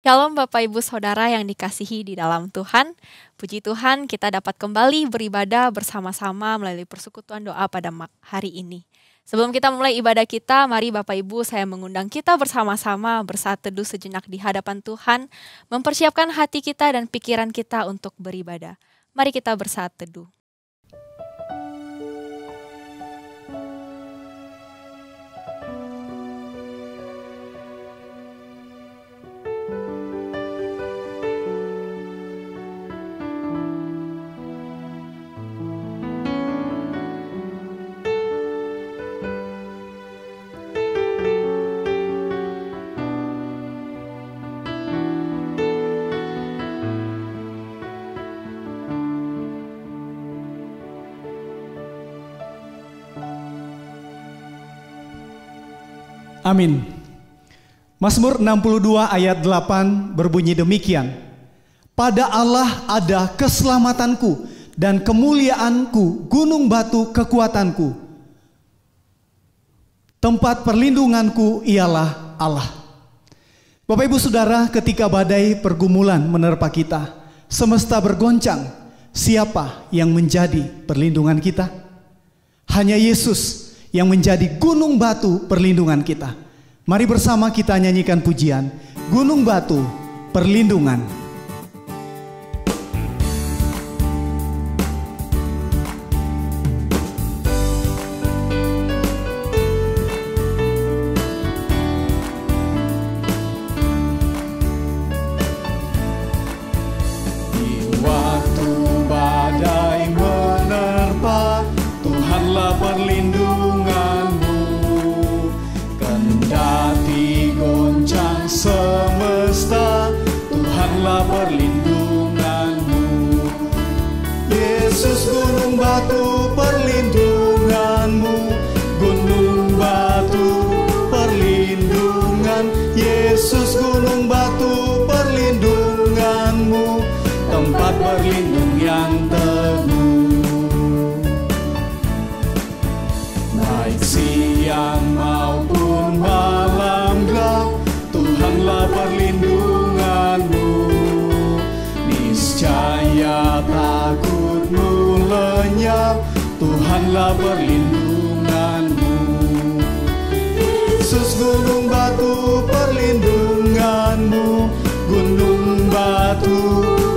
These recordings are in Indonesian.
Shalom Bapak Ibu Saudara yang dikasihi di dalam Tuhan. Puji Tuhan kita dapat kembali beribadah bersama-sama melalui persekutuan doa pada hari ini. Sebelum kita mulai ibadah kita, mari Bapak Ibu saya mengundang kita bersama-sama bersaat teduh sejenak di hadapan Tuhan, mempersiapkan hati kita dan pikiran kita untuk beribadah. Mari kita bersaat teduh. Amin. Mazmur 62 ayat 8 berbunyi demikian. Pada Allah ada keselamatanku dan kemuliaanku, gunung batu kekuatanku. Tempat perlindunganku ialah Allah. Bapak Ibu Saudara, ketika badai pergumulan menerpa kita, semesta bergoncang, siapa yang menjadi perlindungan kita? Hanya Yesus yang menjadi gunung batu perlindungan kita. Mari bersama kita nyanyikan pujian Gunung Batu Perlindungan. Di waktu badai menerpa, Tuhanlah perlindunganmu. Kendati goncang semesta, Tuhanlah perlindunganmu. Yesus gunung batu perlindunganmu, gunung batu perlindungan. Yesus gunung batu perlindunganmu, tempat berlindung yang teguh. Baik siang maupun malam gelap, Tuhanlah perlindunganmu. Niscaya takutmu lenyap, Tuhanlah perlindunganmu. Yesus gunung batu perlindunganmu, gunung batu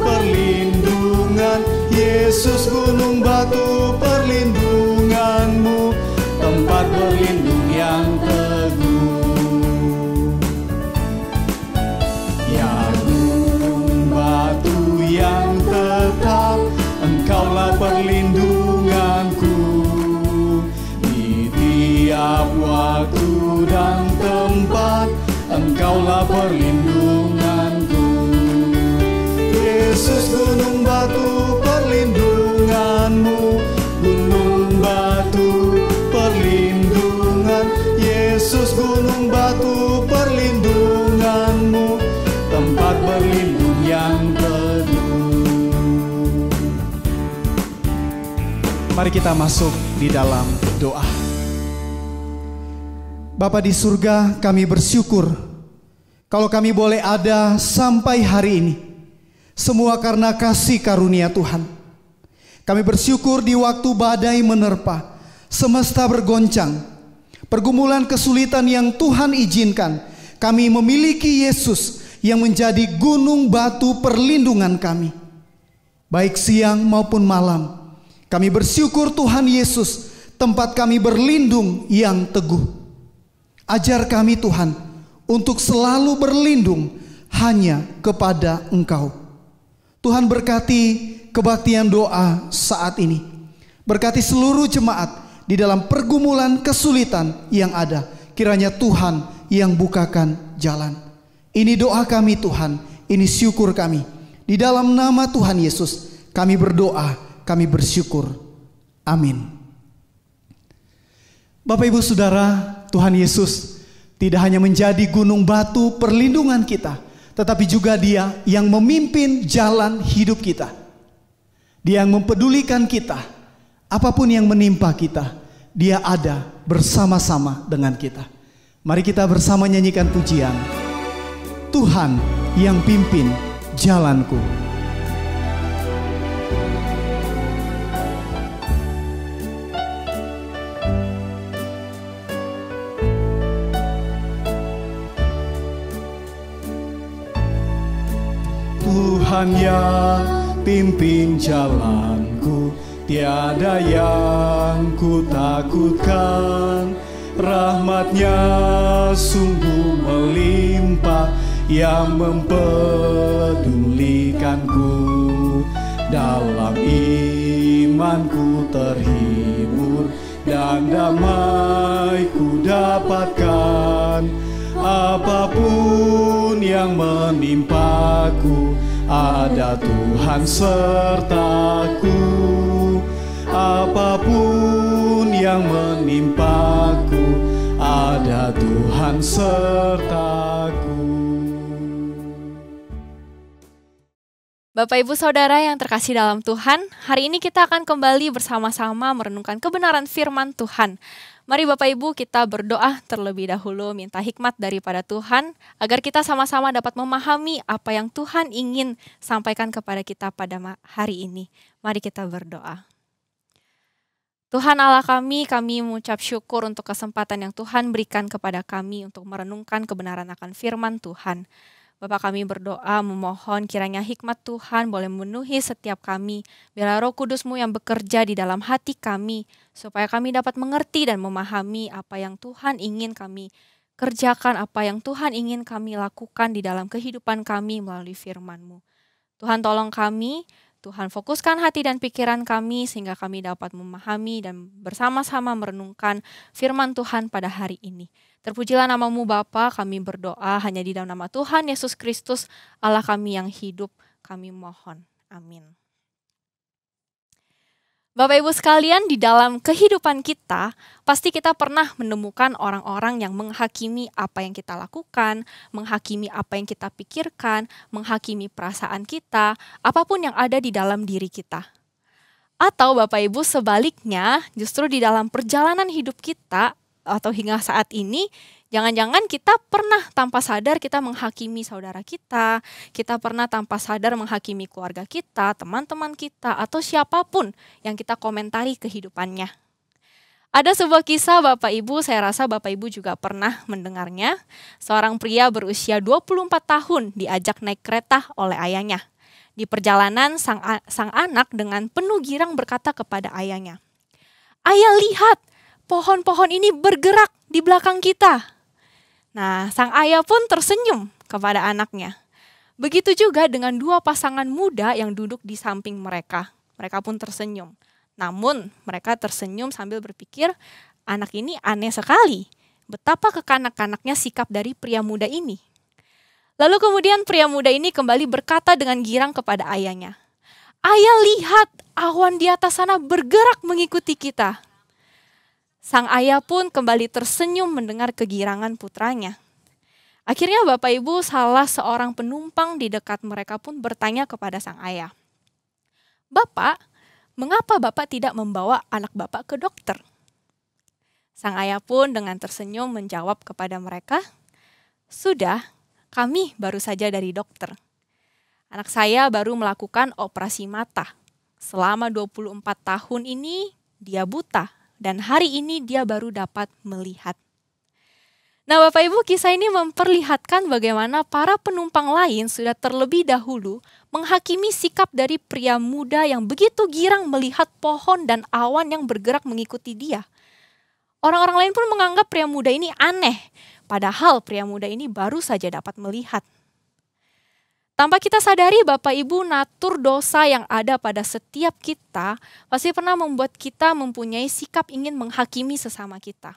perlindungan. Yesus gunung batu perlindunganmu, tempat berlindung yang teguh. Ya gunung batu yang tetap, Engkaulah perlindunganku. Di tiap waktu dan tempat, Engkaulah perlindunganku. Yesus gunung batu perlindunganmu, gunung batu perlindungan. Yesus gunung batu perlindunganmu, tempat berlindung yang teduh. Mari kita masuk di dalam doa. Bapa di surga, kami bersyukur kalau kami boleh ada sampai hari ini. Semua karena kasih karunia Tuhan. Kami bersyukur di waktu badai menerpa, semesta bergoncang, pergumulan kesulitan yang Tuhan izinkan, kami memiliki Yesus yang menjadi gunung batu perlindungan kami. Baik siang maupun malam, kami bersyukur Tuhan Yesus, tempat kami berlindung yang teguh. Ajar kami Tuhan untuk selalu berlindung hanya kepada Engkau. Tuhan berkati kebaktian doa saat ini. Berkati seluruh jemaat di dalam pergumulan kesulitan yang ada. Kiranya Tuhan yang bukakan jalan. Ini doa kami Tuhan, ini syukur kami. Di dalam nama Tuhan Yesus kami berdoa, kami bersyukur. Amin. Bapak Ibu Saudara, Tuhan Yesus tidak hanya menjadi gunung batu perlindungan kita, tetapi juga Dia yang memimpin jalan hidup kita. Dia yang mempedulikan kita. Apapun yang menimpa kita, Dia ada bersama-sama dengan kita. Mari kita bersama nyanyikan pujian Tuhan yang pimpin jalanku. Tuhan yang pimpin jalanku, tiada yang ku takutkan. Rahmat-Nya sungguh melimpah, yang mempedulikanku. Dalam imanku terhibur, dan damai ku dapatkan. Apapun yang menimpaku, ada Tuhan sertaku. Apapun yang menimpaku, ada Tuhan sertaku. Bapak Ibu Saudara yang terkasih dalam Tuhan, hari ini kita akan kembali bersama-sama merenungkan kebenaran firman Tuhan. Mari Bapak Ibu kita berdoa terlebih dahulu, minta hikmat daripada Tuhan, agar kita sama-sama dapat memahami apa yang Tuhan ingin sampaikan kepada kita pada hari ini. Mari kita berdoa. Tuhan Allah kami mengucap syukur untuk kesempatan yang Tuhan berikan kepada kami untuk merenungkan kebenaran akan firman Tuhan. Bapak kami berdoa memohon kiranya hikmat Tuhan boleh memenuhi setiap kami. Biarlah Roh Kudus-Mu yang bekerja di dalam hati kami, supaya kami dapat mengerti dan memahami apa yang Tuhan ingin kami kerjakan, apa yang Tuhan ingin kami lakukan di dalam kehidupan kami melalui firman-Mu. Tuhan tolong kami, Tuhan fokuskan hati dan pikiran kami sehingga kami dapat memahami dan bersama-sama merenungkan firman Tuhan pada hari ini. Terpujilah nama-Mu Bapa, kami berdoa hanya di dalam nama Tuhan Yesus Kristus, Allah kami yang hidup, kami mohon. Amin. Bapak Ibu sekalian, di dalam kehidupan kita, pasti kita pernah menemukan orang-orang yang menghakimi apa yang kita lakukan, menghakimi apa yang kita pikirkan, menghakimi perasaan kita, apapun yang ada di dalam diri kita. Atau Bapak Ibu sebaliknya, justru di dalam perjalanan hidup kita, atau hingga saat ini, jangan-jangan kita pernah tanpa sadar kita menghakimi saudara kita pernah tanpa sadar menghakimi keluarga kita, teman-teman kita, atau siapapun yang kita komentari kehidupannya. Ada sebuah kisah Bapak Ibu, saya rasa Bapak Ibu juga pernah mendengarnya. Seorang pria berusia 24 tahun diajak naik kereta oleh ayahnya. Di perjalanan sang anak dengan penuh girang berkata kepada ayahnya, "Ayah, lihat! Pohon-pohon ini bergerak di belakang kita." Nah, sang ayah pun tersenyum kepada anaknya. Begitu juga dengan dua pasangan muda yang duduk di samping mereka. Mereka pun tersenyum. Namun, mereka tersenyum sambil berpikir, anak ini aneh sekali. Betapa kekanak-kanaknya sikap dari pria muda ini. Lalu kemudian pria muda ini kembali berkata dengan girang kepada ayahnya, "Ayah, lihat, awan di atas sana bergerak mengikuti kita." Sang ayah pun kembali tersenyum mendengar kegirangan putranya. Akhirnya Bapak Ibu, salah seorang penumpang di dekat mereka pun bertanya kepada sang ayah, "Bapak, mengapa Bapak tidak membawa anak Bapak ke dokter?" Sang ayah pun dengan tersenyum menjawab kepada mereka, "Sudah, kami baru saja dari dokter. Anak saya baru melakukan operasi mata. Selama 24 tahun ini dia buta. Dan hari ini dia baru dapat melihat." Nah Bapak Ibu, kisah ini memperlihatkan bagaimana para penumpang lain sudah terlebih dahulu menghakimi sikap dari pria muda yang begitu girang melihat pohon dan awan yang bergerak mengikuti dia. Orang-orang lain pun menganggap pria muda ini aneh, padahal pria muda ini baru saja dapat melihat. Tanpa kita sadari Bapak Ibu, natur dosa yang ada pada setiap kita pasti pernah membuat kita mempunyai sikap ingin menghakimi sesama kita.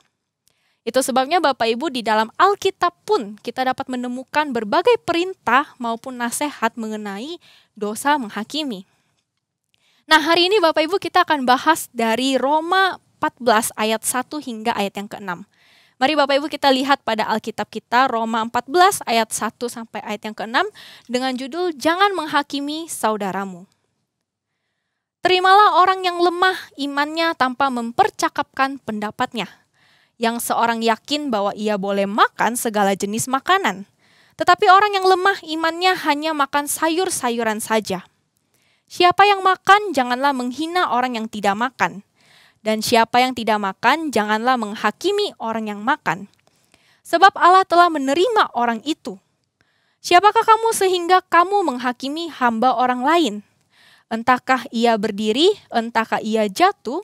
Itu sebabnya Bapak Ibu di dalam Alkitab pun kita dapat menemukan berbagai perintah maupun nasihat mengenai dosa menghakimi. Nah hari ini Bapak Ibu kita akan bahas dari Roma 14 ayat 1 hingga ayat yang ke-6. Mari Bapak Ibu kita lihat pada Alkitab kita Roma 14 ayat 1 sampai ayat yang ke-6 dengan judul Jangan Menghakimi Saudaramu. Terimalah orang yang lemah imannya tanpa mempercakapkan pendapatnya, yang seorang yakin bahwa ia boleh makan segala jenis makanan, Tetapi orang yang lemah imannya hanya makan sayur-sayuran saja. Siapa yang makan, janganlah menghina orang yang tidak makan. Dan siapa yang tidak makan, janganlah menghakimi orang yang makan. Sebab Allah telah menerima orang itu. Siapakah kamu sehingga kamu menghakimi hamba orang lain? Entahkah ia berdiri, entahkah ia jatuh,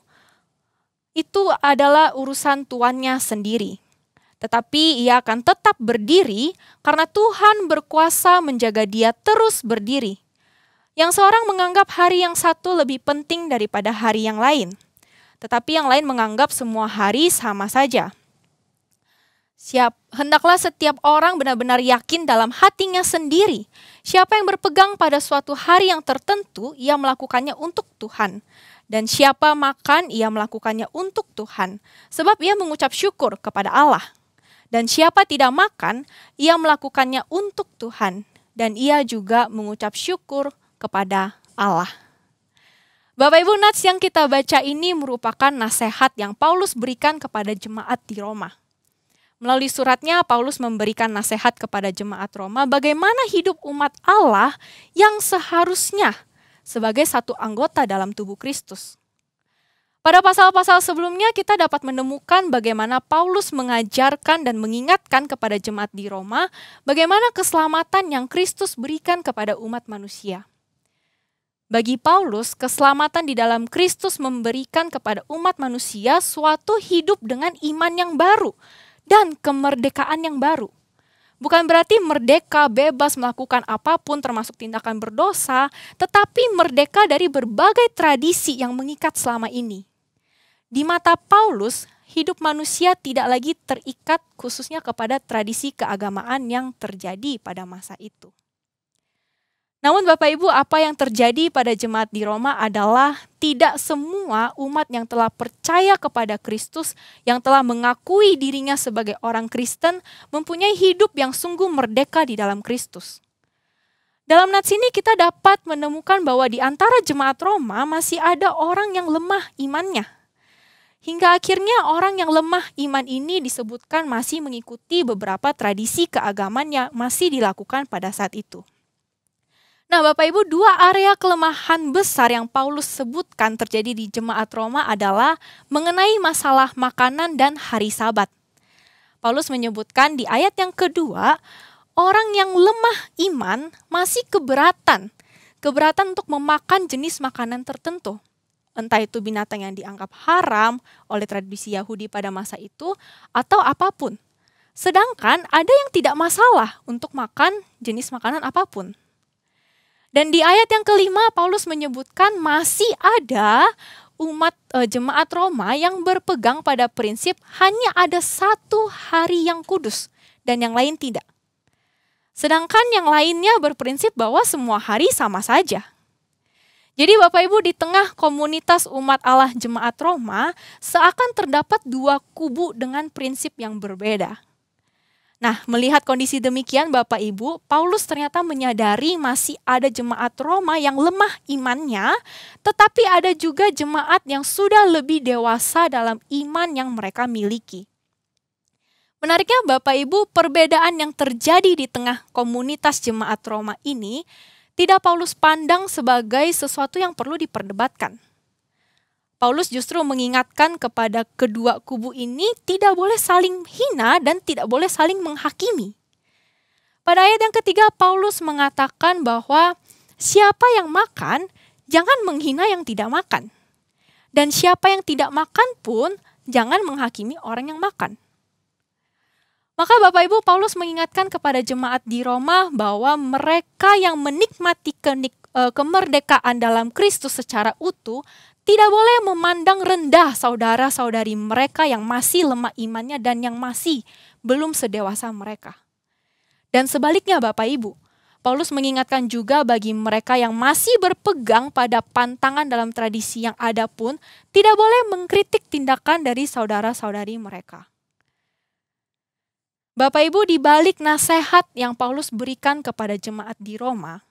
itu adalah urusan tuannya sendiri. Tetapi ia akan tetap berdiri karena Tuhan berkuasa menjaga dia terus berdiri. Yang seorang menganggap hari yang satu lebih penting daripada hari yang lain. Tetapi yang lain menganggap semua hari sama saja. Hendaklah setiap orang benar-benar yakin dalam hatinya sendiri. Siapa yang berpegang pada suatu hari yang tertentu, ia melakukannya untuk Tuhan. Dan siapa makan, ia melakukannya untuk Tuhan. Sebab ia mengucap syukur kepada Allah. Dan siapa tidak makan, ia melakukannya untuk Tuhan. Dan ia juga mengucap syukur kepada Allah. Bapak Ibu, nats yang kita baca ini merupakan nasihat yang Paulus berikan kepada jemaat di Roma. Melalui suratnya, Paulus memberikan nasihat kepada jemaat Roma bagaimana hidup umat Allah yang seharusnya sebagai satu anggota dalam tubuh Kristus. Pada pasal-pasal sebelumnya kita dapat menemukan bagaimana Paulus mengajarkan dan mengingatkan kepada jemaat di Roma bagaimana keselamatan yang Kristus berikan kepada umat manusia. Bagi Paulus, keselamatan di dalam Kristus memberikan kepada umat manusia suatu hidup dengan iman yang baru dan kemerdekaan yang baru. Bukan berarti merdeka bebas melakukan apapun termasuk tindakan berdosa, tetapi merdeka dari berbagai tradisi yang mengikat selama ini. Di mata Paulus, hidup manusia tidak lagi terikat khususnya kepada tradisi keagamaan yang terjadi pada masa itu. Namun Bapak Ibu, apa yang terjadi pada jemaat di Roma adalah tidak semua umat yang telah percaya kepada Kristus, yang telah mengakui dirinya sebagai orang Kristen, mempunyai hidup yang sungguh merdeka di dalam Kristus. Dalam nats ini kita dapat menemukan bahwa di antara jemaat Roma masih ada orang yang lemah imannya. Hingga akhirnya orang yang lemah iman ini disebutkan masih mengikuti beberapa tradisi keagamaan yang masih dilakukan pada saat itu. Nah Bapak Ibu, dua area kelemahan besar yang Paulus sebutkan terjadi di jemaat Roma adalah mengenai masalah makanan dan hari Sabat. Paulus menyebutkan di ayat yang kedua, orang yang lemah iman masih keberatan untuk memakan jenis makanan tertentu. Entah itu binatang yang dianggap haram oleh tradisi Yahudi pada masa itu atau apapun. Sedangkan ada yang tidak masalah untuk makan jenis makanan apapun. Dan di ayat yang kelima, Paulus menyebutkan masih ada jemaat Roma yang berpegang pada prinsip hanya ada satu hari yang kudus dan yang lain tidak. Sedangkan yang lainnya berprinsip bahwa semua hari sama saja. Jadi Bapak Ibu, di tengah komunitas umat Allah jemaat Roma, seakan terdapat dua kubu dengan prinsip yang berbeda. Nah, melihat kondisi demikian Bapak Ibu, Paulus ternyata menyadari masih ada jemaat Roma yang lemah imannya, tetapi ada juga jemaat yang sudah lebih dewasa dalam iman yang mereka miliki. Menariknya Bapak Ibu, perbedaan yang terjadi di tengah komunitas jemaat Roma ini tidak Paulus pandang sebagai sesuatu yang perlu diperdebatkan. Paulus justru mengingatkan kepada kedua kubu ini tidak boleh saling hina dan tidak boleh saling menghakimi. Pada ayat yang ketiga, Paulus mengatakan bahwa siapa yang makan, jangan menghina yang tidak makan. Dan siapa yang tidak makan pun, jangan menghakimi orang yang makan. Maka Bapak Ibu, Paulus mengingatkan kepada jemaat di Roma bahwa mereka yang menikmati kemerdekaan dalam Kristus secara utuh, tidak boleh memandang rendah saudara-saudari mereka yang masih lemah imannya dan yang masih belum sedewasa mereka. Dan sebaliknya Bapak Ibu, Paulus mengingatkan juga bagi mereka yang masih berpegang pada pantangan dalam tradisi yang ada pun, tidak boleh mengkritik tindakan dari saudara-saudari mereka. Bapak Ibu, di balik nasihat yang Paulus berikan kepada jemaat di Roma,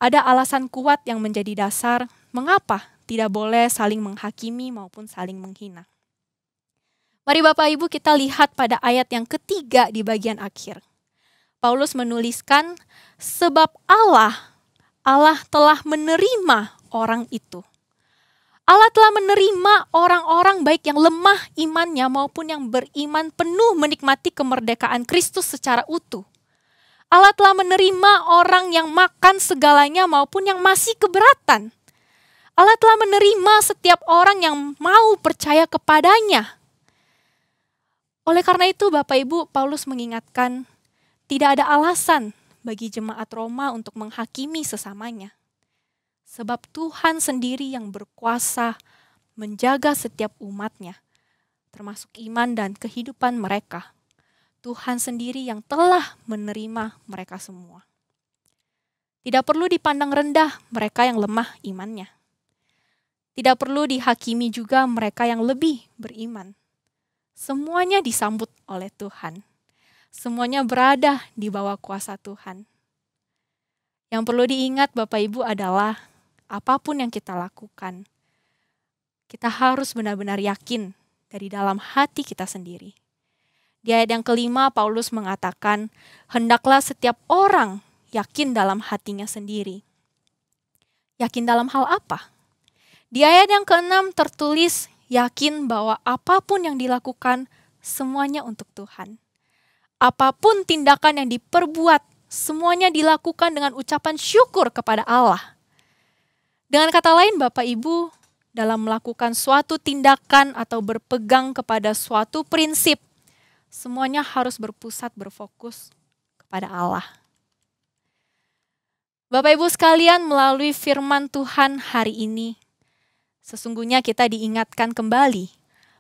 ada alasan kuat yang menjadi dasar mengapa tidak boleh saling menghakimi maupun saling menghina. Mari Bapak Ibu kita lihat pada ayat yang ketiga di bagian akhir. Paulus menuliskan, sebab Allah telah menerima orang itu. Allah telah menerima orang-orang baik yang lemah imannya maupun yang beriman penuh menikmati kemerdekaan Kristus secara utuh. Allah telah menerima orang yang makan segalanya maupun yang masih keberatan. Allah telah menerima setiap orang yang mau percaya kepadanya. Oleh karena itu Bapak Ibu, Paulus mengingatkan, tidak ada alasan bagi jemaat Roma untuk menghakimi sesamanya. Sebab Tuhan sendiri yang berkuasa menjaga setiap umatnya, termasuk iman dan kehidupan mereka. Tuhan sendiri yang telah menerima mereka semua. Tidak perlu dipandang rendah mereka yang lemah imannya. Tidak perlu dihakimi juga mereka yang lebih beriman. Semuanya disambut oleh Tuhan. Semuanya berada di bawah kuasa Tuhan. Yang perlu diingat Bapak Ibu adalah apapun yang kita lakukan, kita harus benar-benar yakin dari dalam hati kita sendiri. Di ayat yang kelima, Paulus mengatakan, hendaklah setiap orang yakin dalam hatinya sendiri. Yakin dalam hal apa? Di ayat yang keenam tertulis, yakin bahwa apapun yang dilakukan, semuanya untuk Tuhan. Apapun tindakan yang diperbuat, semuanya dilakukan dengan ucapan syukur kepada Allah. Dengan kata lain, Bapak Ibu, dalam melakukan suatu tindakan atau berpegang kepada suatu prinsip, semuanya harus berpusat berfokus kepada Allah. Bapak Ibu sekalian, melalui firman Tuhan hari ini, sesungguhnya kita diingatkan kembali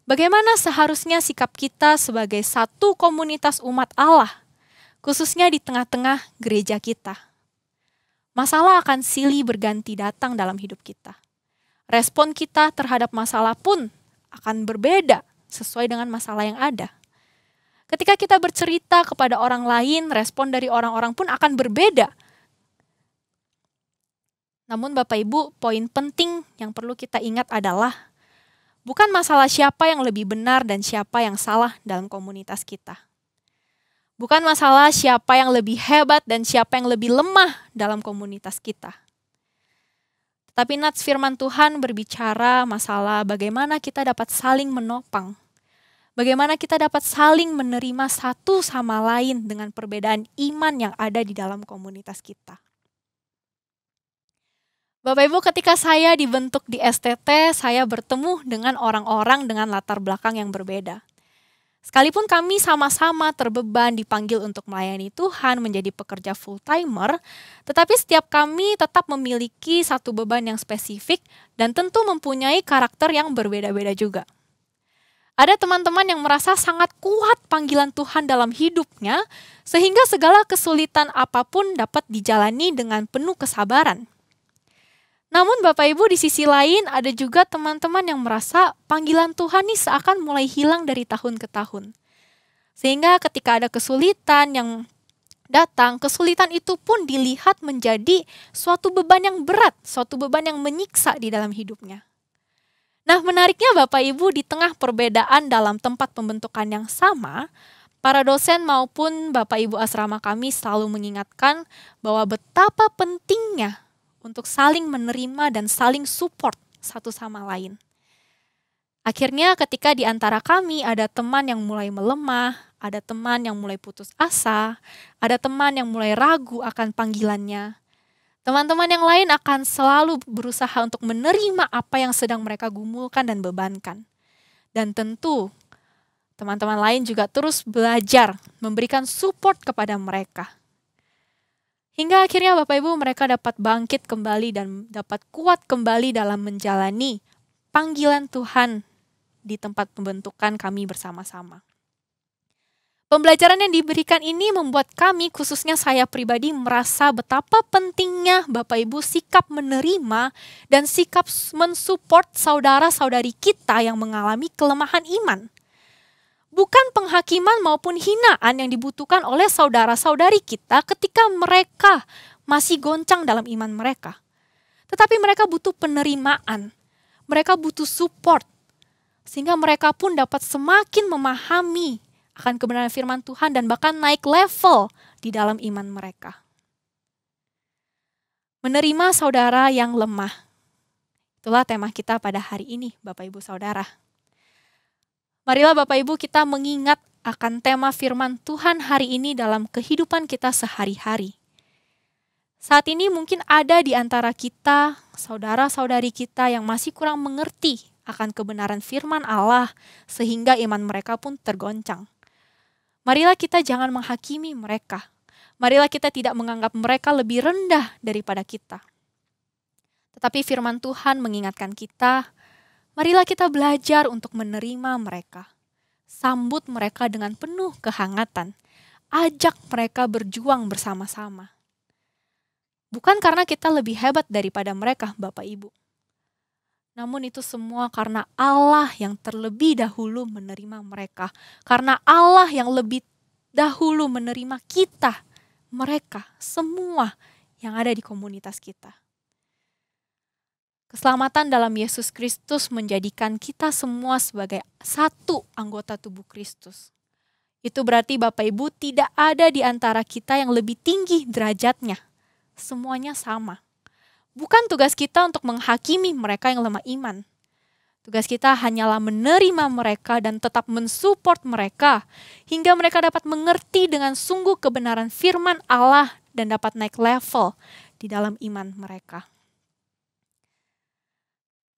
bagaimana seharusnya sikap kita sebagai satu komunitas umat Allah, khususnya di tengah-tengah gereja kita. Masalah akan silih berganti datang dalam hidup kita. Respon kita terhadap masalah pun akan berbeda sesuai dengan masalah yang ada. Ketika kita bercerita kepada orang lain, respon dari orang-orang pun akan berbeda. Namun Bapak Ibu, poin penting yang perlu kita ingat adalah bukan masalah siapa yang lebih benar dan siapa yang salah dalam komunitas kita. Bukan masalah siapa yang lebih hebat dan siapa yang lebih lemah dalam komunitas kita. Tetapi nats firman Tuhan berbicara masalah bagaimana kita dapat saling menopang. Bagaimana kita dapat saling menerima satu sama lain dengan perbedaan iman yang ada di dalam komunitas kita. Bapak Ibu, ketika saya dibentuk di STT, saya bertemu dengan orang-orang dengan latar belakang yang berbeda. Sekalipun kami sama-sama terbeban dipanggil untuk melayani Tuhan menjadi pekerja full-timer, tetapi setiap kami tetap memiliki satu beban yang spesifik dan tentu mempunyai karakter yang berbeda-beda juga. Ada teman-teman yang merasa sangat kuat panggilan Tuhan dalam hidupnya, sehingga segala kesulitan apapun dapat dijalani dengan penuh kesabaran. Namun Bapak Ibu, di sisi lain ada juga teman-teman yang merasa panggilan Tuhan ini seakan mulai hilang dari tahun ke tahun. Sehingga ketika ada kesulitan yang datang, kesulitan itu pun dilihat menjadi suatu beban yang berat, suatu beban yang menyiksa di dalam hidupnya. Nah, menariknya Bapak Ibu, di tengah perbedaan dalam tempat pembentukan yang sama, para dosen maupun Bapak Ibu asrama kami selalu mengingatkan bahwa betapa pentingnya untuk saling menerima dan saling support satu sama lain. Akhirnya ketika di antara kami ada teman yang mulai melemah, ada teman yang mulai putus asa, ada teman yang mulai ragu akan panggilannya, teman-teman yang lain akan selalu berusaha untuk menerima apa yang sedang mereka gumulkan dan bebankan. Dan tentu teman-teman lain juga terus belajar memberikan support kepada mereka. Hingga akhirnya Bapak Ibu mereka dapat bangkit kembali dan dapat kuat kembali dalam menjalani panggilan Tuhan di tempat pembentukan kami bersama-sama. Pembelajaran yang diberikan ini membuat kami, khususnya saya pribadi, merasa betapa pentingnya Bapak Ibu sikap menerima dan sikap mensupport saudara-saudari kita yang mengalami kelemahan iman. Bukan penghakiman maupun hinaan yang dibutuhkan oleh saudara-saudari kita ketika mereka masih goncang dalam iman mereka. Tetapi mereka butuh penerimaan, mereka butuh support, sehingga mereka pun dapat semakin memahami akan kebenaran firman Tuhan dan bahkan naik level di dalam iman mereka. Menerima saudara yang lemah. Itulah tema kita pada hari ini, Bapak Ibu Saudara. Marilah Bapak Ibu kita mengingat akan tema firman Tuhan hari ini dalam kehidupan kita sehari-hari. Saat ini mungkin ada di antara kita, saudara-saudari kita yang masih kurang mengerti akan kebenaran firman Allah sehingga iman mereka pun tergoncang. Marilah kita jangan menghakimi mereka. Marilah kita tidak menganggap mereka lebih rendah daripada kita. Tetapi firman Tuhan mengingatkan kita, marilah kita belajar untuk menerima mereka. Sambut mereka dengan penuh kehangatan. Ajak mereka berjuang bersama-sama. Bukan karena kita lebih hebat daripada mereka, Bapak Ibu. Namun itu semua karena Allah yang terlebih dahulu menerima mereka. Karena Allah yang lebih dahulu menerima kita, mereka, semua yang ada di komunitas kita. Keselamatan dalam Yesus Kristus menjadikan kita semua sebagai satu anggota tubuh Kristus. Itu berarti Bapak Ibu tidak ada di antara kita yang lebih tinggi derajatnya. Semuanya sama. Bukan tugas kita untuk menghakimi mereka yang lemah iman. Tugas kita hanyalah menerima mereka dan tetap mensupport mereka hingga mereka dapat mengerti dengan sungguh kebenaran firman Allah dan dapat naik level di dalam iman mereka.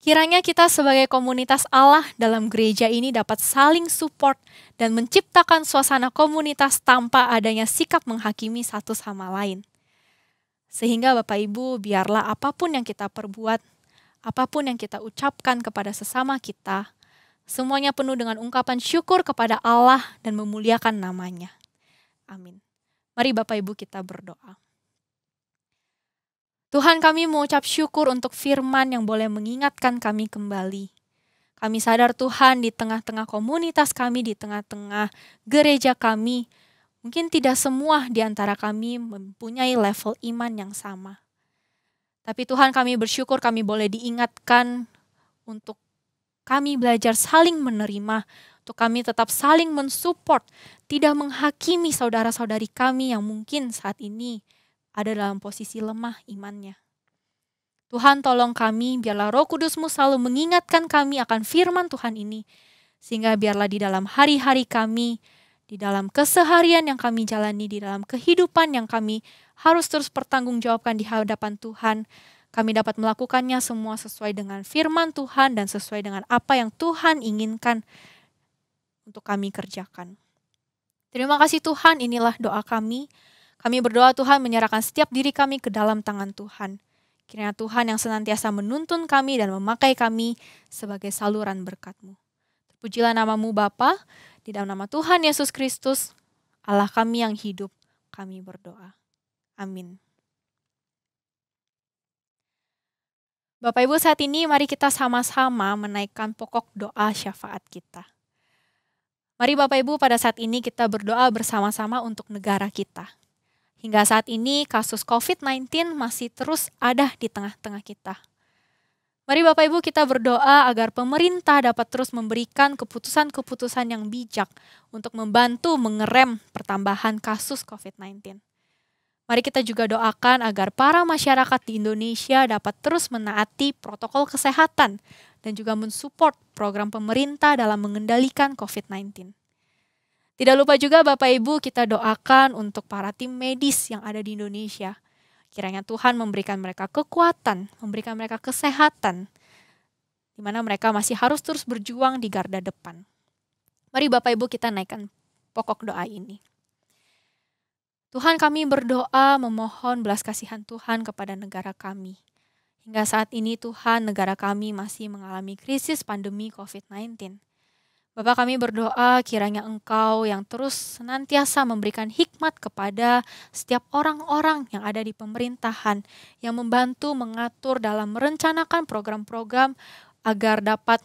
Kiranya kita sebagai komunitas Allah dalam gereja ini dapat saling support dan menciptakan suasana komunitas tanpa adanya sikap menghakimi satu sama lain. Sehingga Bapak Ibu biarlah apapun yang kita perbuat, apapun yang kita ucapkan kepada sesama kita, semuanya penuh dengan ungkapan syukur kepada Allah dan memuliakan namanya. Amin. Mari Bapak Ibu kita berdoa. Tuhan, kami mengucap syukur untuk firman yang boleh mengingatkan kami kembali. Kami sadar Tuhan di tengah-tengah komunitas kami, di tengah-tengah gereja kami, mungkin tidak semua di antara kami mempunyai level iman yang sama. Tapi Tuhan, kami bersyukur kami boleh diingatkan untuk kami belajar saling menerima, untuk kami tetap saling mensupport, tidak menghakimi saudara-saudari kami yang mungkin saat ini ada dalam posisi lemah imannya. Tuhan, tolong kami, biarlah Roh Kudus-Mu selalu mengingatkan kami akan firman Tuhan ini, sehingga biarlah di dalam hari-hari kami, di dalam keseharian yang kami jalani, di dalam kehidupan yang kami harus terus pertanggungjawabkan di hadapan Tuhan, kami dapat melakukannya semua sesuai dengan firman Tuhan dan sesuai dengan apa yang Tuhan inginkan untuk kami kerjakan. Terima kasih Tuhan, inilah doa kami. Kami berdoa Tuhan menyerahkan setiap diri kami ke dalam tangan Tuhan. Kiranya Tuhan yang senantiasa menuntun kami dan memakai kami sebagai saluran berkat-Mu. Terpujilah nama-Mu Bapa, di dalam nama Tuhan Yesus Kristus, Allah kami yang hidup, kami berdoa. Amin. Bapak Ibu, saat ini mari kita sama-sama menaikkan pokok doa syafaat kita. Mari Bapak Ibu, pada saat ini kita berdoa bersama-sama untuk negara kita. Hingga saat ini kasus COVID-19 masih terus ada di tengah-tengah kita. Mari Bapak Ibu kita berdoa agar pemerintah dapat terus memberikan keputusan-keputusan yang bijak untuk membantu mengerem pertambahan kasus COVID-19. Mari kita juga doakan agar para masyarakat di Indonesia dapat terus menaati protokol kesehatan dan juga mensupport program pemerintah dalam mengendalikan COVID-19. Tidak lupa juga Bapak Ibu kita doakan untuk para tim medis yang ada di Indonesia. Kiranya Tuhan memberikan mereka kekuatan, memberikan mereka kesehatan, di mana mereka masih harus terus berjuang di garda depan. Mari Bapak Ibu kita naikkan pokok doa ini. Tuhan, kami berdoa memohon belas kasihan Tuhan kepada negara kami. Hingga saat ini Tuhan, negara kami masih mengalami krisis pandemi COVID-19. Bapak, kami berdoa kiranya Engkau yang terus senantiasa memberikan hikmat kepada setiap orang-orang yang ada di pemerintahan, yang membantu mengatur dalam merencanakan program-program agar dapat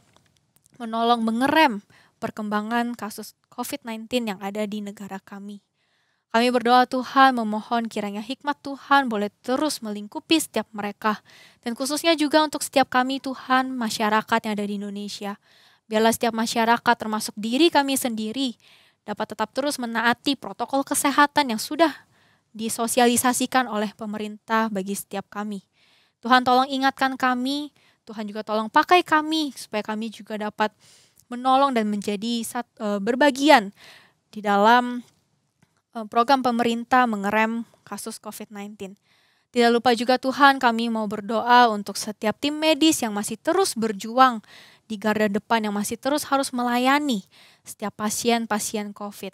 menolong mengerem perkembangan kasus COVID-19 yang ada di negara kami. Kami berdoa Tuhan, memohon kiranya hikmat Tuhan boleh terus melingkupi setiap mereka, dan khususnya juga untuk setiap kami Tuhan, masyarakat yang ada di Indonesia. Biarlah setiap masyarakat termasuk diri kami sendiri dapat tetap terus menaati protokol kesehatan yang sudah disosialisasikan oleh pemerintah bagi setiap kami. Tuhan tolong ingatkan kami, Tuhan juga tolong pakai kami supaya kami juga dapat menolong dan menjadi berbagian di dalam program pemerintah mengerem kasus COVID-19. Tidak lupa juga Tuhan, kami mau berdoa untuk setiap tim medis yang masih terus berjuang di garda depan, yang masih terus harus melayani setiap pasien-pasien COVID.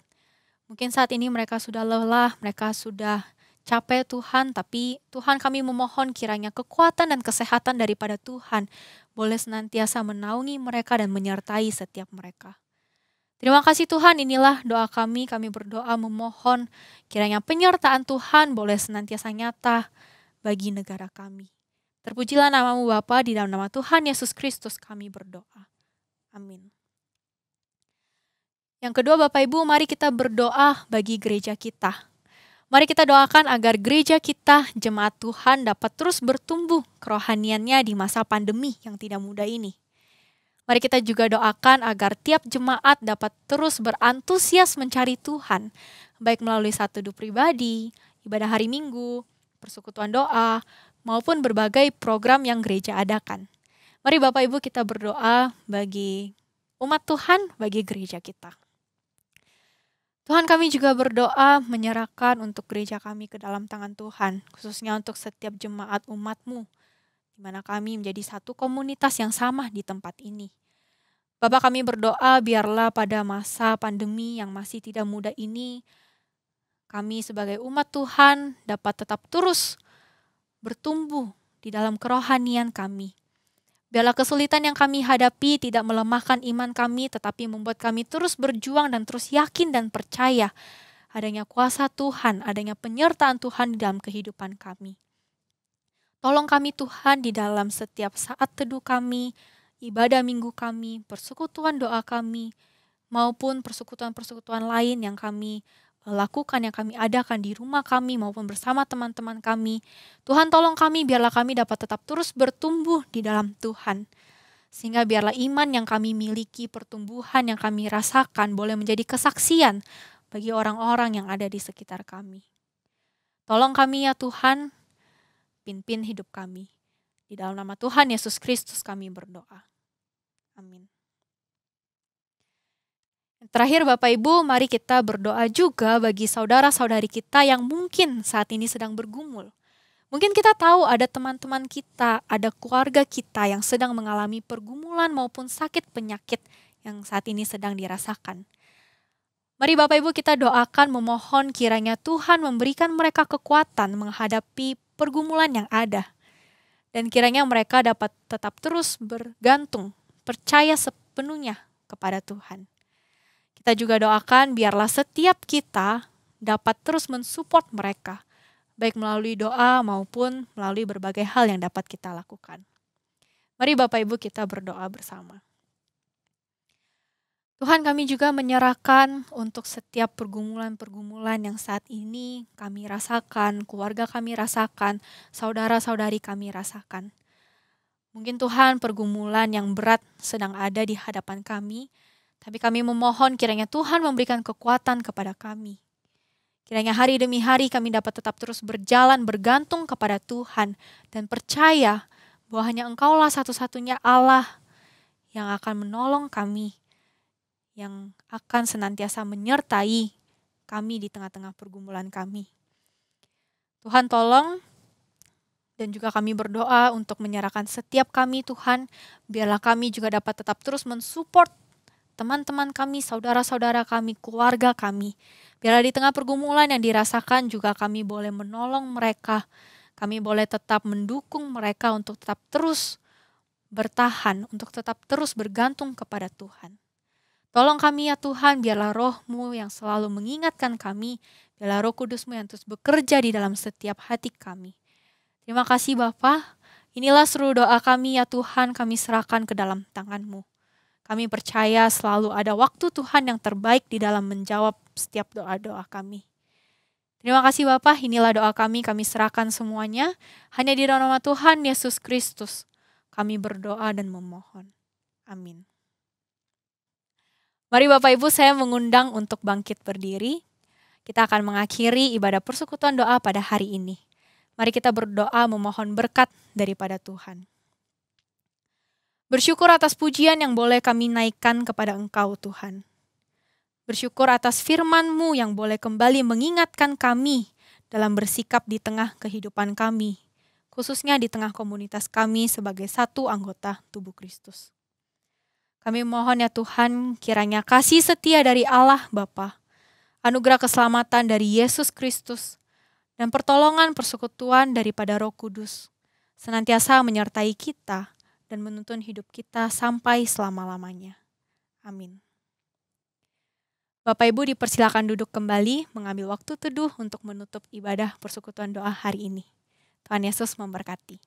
Mungkin saat ini mereka sudah lelah, mereka sudah capek Tuhan, tapi Tuhan kami memohon kiranya kekuatan dan kesehatan daripada Tuhan boleh senantiasa menaungi mereka dan menyertai setiap mereka. Terima kasih Tuhan, inilah doa kami berdoa memohon kiranya penyertaan Tuhan boleh senantiasa nyata bagi negara kami. Terpujilah namamu Bapa, di dalam nama Tuhan Yesus Kristus kami berdoa. Amin. Yang kedua Bapak Ibu, mari kita berdoa bagi gereja kita. Mari kita doakan agar gereja kita, jemaat Tuhan dapat terus bertumbuh kerohaniannya di masa pandemi yang tidak mudah ini. Mari kita juga doakan agar tiap jemaat dapat terus berantusias mencari Tuhan, baik melalui satu teduh pribadi, ibadah hari Minggu, persekutuan doa, maupun berbagai program yang gereja adakan. Mari Bapak Ibu kita berdoa bagi umat Tuhan, bagi gereja kita. Tuhan, kami juga berdoa menyerahkan untuk gereja kami ke dalam tangan Tuhan, khususnya untuk setiap jemaat umat-Mu, di mana kami menjadi satu komunitas yang sama di tempat ini. Bapak, kami berdoa biarlah pada masa pandemi yang masih tidak mudah ini, kami sebagai umat Tuhan dapat tetap terus bertumbuh di dalam kerohanian kami. Biarlah kesulitan yang kami hadapi tidak melemahkan iman kami, tetapi membuat kami terus berjuang dan terus yakin dan percaya adanya kuasa Tuhan, adanya penyertaan Tuhan di dalam kehidupan kami. Tolong kami Tuhan di dalam setiap saat teduh kami, ibadah minggu kami, persekutuan doa kami, maupun persekutuan-persekutuan lain yang kami lakukan, yang kami adakan di rumah kami maupun bersama teman-teman kami. Tuhan tolong kami, biarlah kami dapat tetap terus bertumbuh di dalam Tuhan. Sehingga biarlah iman yang kami miliki, pertumbuhan yang kami rasakan boleh menjadi kesaksian bagi orang-orang yang ada di sekitar kami. Tolong kami ya Tuhan, pimpin hidup kami. Di dalam nama Tuhan Yesus Kristus kami berdoa. Amin. Terakhir Bapak Ibu, mari kita berdoa juga bagi saudara-saudari kita yang mungkin saat ini sedang bergumul. Mungkin kita tahu ada teman-teman kita, ada keluarga kita yang sedang mengalami pergumulan maupun sakit penyakit yang saat ini sedang dirasakan. Mari Bapak Ibu kita doakan memohon kiranya Tuhan memberikan mereka kekuatan menghadapi pergumulan yang ada. Dan kiranya mereka dapat tetap terus bergantung, percaya sepenuhnya kepada Tuhan. Kita juga doakan biarlah setiap kita dapat terus mensupport mereka, baik melalui doa maupun melalui berbagai hal yang dapat kita lakukan. Mari Bapak Ibu kita berdoa bersama. Tuhan, kami juga menyerahkan untuk setiap pergumulan-pergumulan yang saat ini kami rasakan, keluarga kami rasakan, saudara-saudari kami rasakan. Mungkin Tuhan pergumulan yang berat sedang ada di hadapan kami, tapi kami memohon kiranya Tuhan memberikan kekuatan kepada kami. Kiranya hari demi hari kami dapat tetap terus berjalan bergantung kepada Tuhan dan percaya bahwa hanya Engkaulah satu-satunya Allah yang akan menolong kami, yang akan senantiasa menyertai kami di tengah-tengah pergumulan kami. Tuhan tolong, dan juga kami berdoa untuk menyerahkan setiap kami Tuhan, biarlah kami juga dapat tetap terus mensupport teman-teman kami, saudara-saudara kami, keluarga kami. Biarlah di tengah pergumulan yang dirasakan juga kami boleh menolong mereka. Kami boleh tetap mendukung mereka untuk tetap terus bertahan, untuk tetap terus bergantung kepada Tuhan. Tolong kami ya Tuhan, biarlah Roh-Mu yang selalu mengingatkan kami, biarlah Roh Kudus-Mu yang terus bekerja di dalam setiap hati kami. Terima kasih Bapa. Inilah seluruh doa kami ya Tuhan, kami serahkan ke dalam tangan-Mu. Kami percaya selalu ada waktu Tuhan yang terbaik di dalam menjawab setiap doa-doa kami. Terima kasih Bapa, inilah doa kami serahkan semuanya. Hanya di dalam nama Tuhan Yesus Kristus kami berdoa dan memohon. Amin. Mari Bapak Ibu, saya mengundang untuk bangkit berdiri. Kita akan mengakhiri ibadah persekutuan doa pada hari ini. Mari kita berdoa memohon berkat daripada Tuhan. Bersyukur atas pujian yang boleh kami naikkan kepada Engkau Tuhan. Bersyukur atas firman-Mu yang boleh kembali mengingatkan kami dalam bersikap di tengah kehidupan kami, khususnya di tengah komunitas kami sebagai satu anggota tubuh Kristus. Kami mohon ya Tuhan, kiranya kasih setia dari Allah Bapa, anugerah keselamatan dari Yesus Kristus, dan pertolongan persekutuan daripada Roh Kudus senantiasa menyertai kita dan menuntun hidup kita sampai selama-lamanya. Amin. Bapak Ibu dipersilakan duduk kembali, mengambil waktu teduh untuk menutup ibadah persekutuan doa hari ini. Tuhan Yesus memberkati.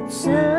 So